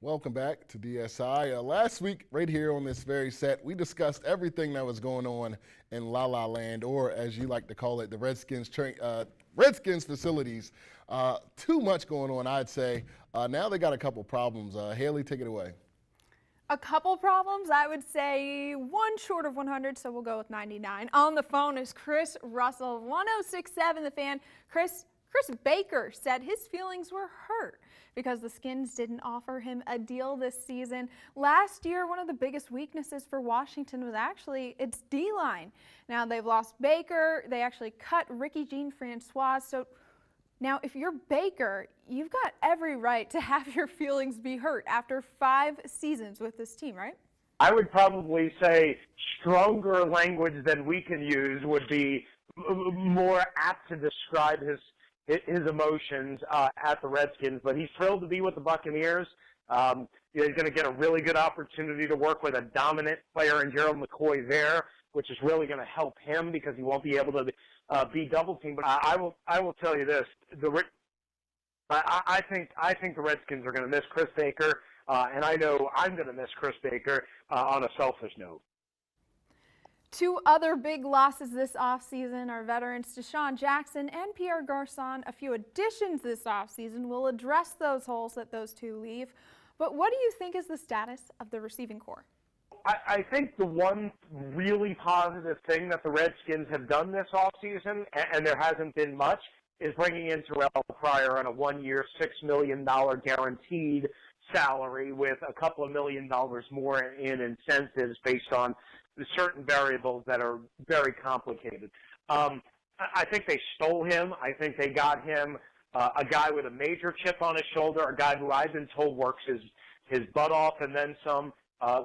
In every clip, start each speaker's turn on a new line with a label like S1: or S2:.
S1: Welcome back to DSI. Last week, right here on this very set, we discussed everything that was going on in La La Land, or as you like to call it, the Redskins facilities. Too much going on, I'd say. Now they got a couple problems. Haley, take it away.
S2: A couple problems, I would say one short of 100, so we'll go with 99. On the phone is Chris Russell, 1067 The Fan. Chris Baker said his feelings were hurt because the Skins didn't offer him a deal this season. Last year, one of the biggest weaknesses for Washington was actually its D-line. Now they've lost Baker. They actually cut Ricky Jean-Francois. So now if you're Baker, you've got every right to have your feelings be hurt after 5 seasons with this team, right?
S3: I would probably say stronger language than we can use would be more apt to describe his emotions at the Redskins, but he's thrilled to be with the Buccaneers. He's going to get a really good opportunity to work with a dominant player in Gerald McCoy there, which is really going to help him because he won't be able to be double teamed. But I will tell you this: I think the Redskins are going to miss Chris Baker, and I know I'm going to miss Chris Baker on a selfish note.
S2: 2 other big losses this offseason are veterans Deshaun Jackson and Pierre Garçon. A few additions this offseason will address those holes that those 2 leave. But what do you think is the status of the receiving corps?
S3: I think the one really positive thing that the Redskins have done this offseason, and there hasn't been much, is bringing in Terrell Pryor on a 1-year, $6 million guaranteed salary with a couple of $1 million more in incentives based on certain variables that are very complicated. I think they stole him. I think they got him a guy with a major chip on his shoulder, a guy who I've been told works his butt off and then some,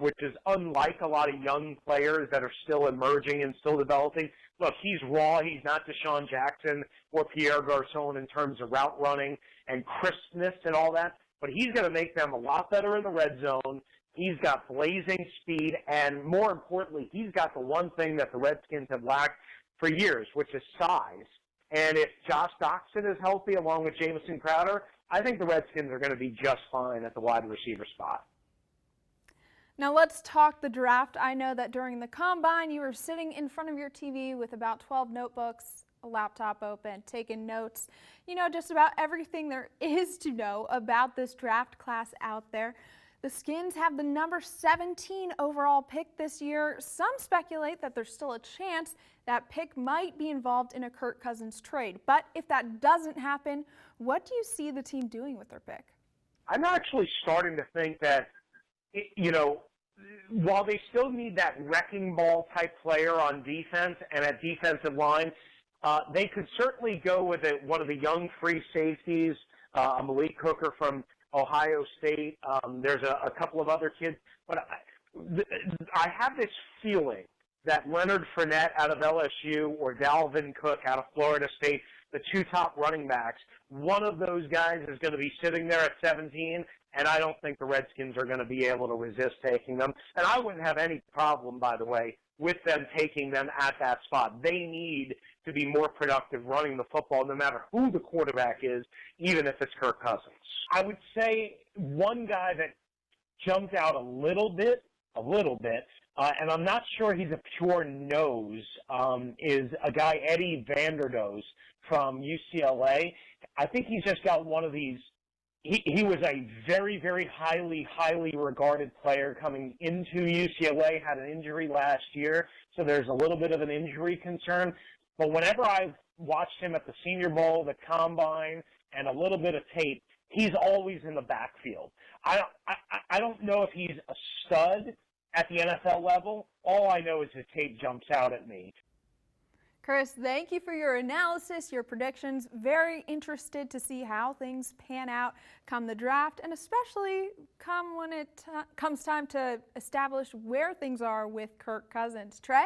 S3: which is unlike a lot of young players that are still emerging and still developing. Look, he's raw. He's not Deshaun Jackson or Pierre Garçon in terms of route running and crispness and all that, but he's going to make them a lot better in the red zone. He's got blazing speed, and more importantly, he's got the one thing that the Redskins have lacked for years, which is size. And if Josh Doctson is healthy along with Jamison Crowder, I think the Redskins are going to be just fine at the wide receiver spot.
S2: Now let's talk the draft. I know that during the combine you were sitting in front of your TV with about 12 notebooks, a laptop open, taking notes. You know just about everything there is to know about this draft class out there. The Skins have the number 17 overall pick this year. Some speculate that there's still a chance that pick might be involved in a Kirk Cousins trade. But if that doesn't happen, what do you see the team doing with their pick?
S3: I'm actually starting to think that, while they still need that wrecking ball type player on defense and at defensive line, they could certainly go with one of the young free safeties, Malik Hooker from Ohio State. There's a couple of other kids. But I have this feeling that Leonard Fournette out of LSU or Dalvin Cook out of Florida State, the 2 top running backs, one of those guys is going to be sitting there at 17, and I don't think the Redskins are going to be able to resist taking them. And I wouldn't have any problem, by the way, with them taking them at that spot. They need to be more productive running the football no matter who the quarterback is, even if it's Kirk Cousins. I would say one guy that jumped out a little bit, and I'm not sure he's a pure nose, is a guy, Eddie Vanderdoes from UCLA. I think he's just got one of these. He was a very, very highly regarded player coming into UCLA, had an injury last year, so there's a little bit of an injury concern. But whenever I've watched him at the Senior Bowl, the Combine, and a little bit of tape, he's always in the backfield. I don't know if he's a stud at the NFL level. All I know is his tape jumps out at me.
S2: Chris, thank you for your analysis, your predictions. Very interested to see how things pan out come the draft, and especially come when it comes time to establish where things are with Kirk Cousins. Trey?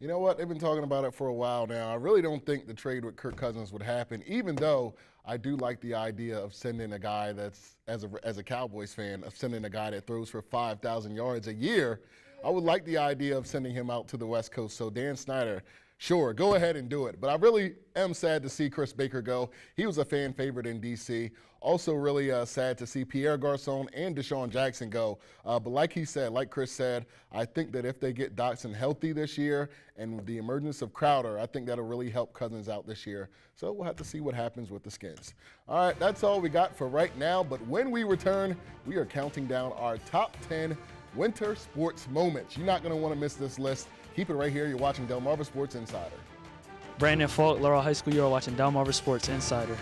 S1: You know what? They've been talking about it for a while now. I really don't think the trade with Kirk Cousins would happen, even though I do like the idea of sending a guy that's, as a Cowboys fan, of sending a guy that throws for 5,000 yards a year. I would like the idea of sending him out to the West Coast. So Dan Snyder, sure, go ahead and do it. But I really am sad to see Chris Baker go. He was a fan favorite in D.C. Also really sad to see Pierre Garçon and Deshaun Jackson go. But like he said, like Chris said, I think that if they get Dotson healthy this year and with the emergence of Crowder, I think that'll really help Cousins out this year. So we'll have to see what happens with the Skins. All right, that's all we got for right now. But when we return, we are counting down our top 10 winter sports moments. You're not going to want to miss this list. Keep it right here. You're watching Delmarva Sports Insider.
S4: Brandon Falk, Laurel High School. You're watching Delmarva Sports Insider.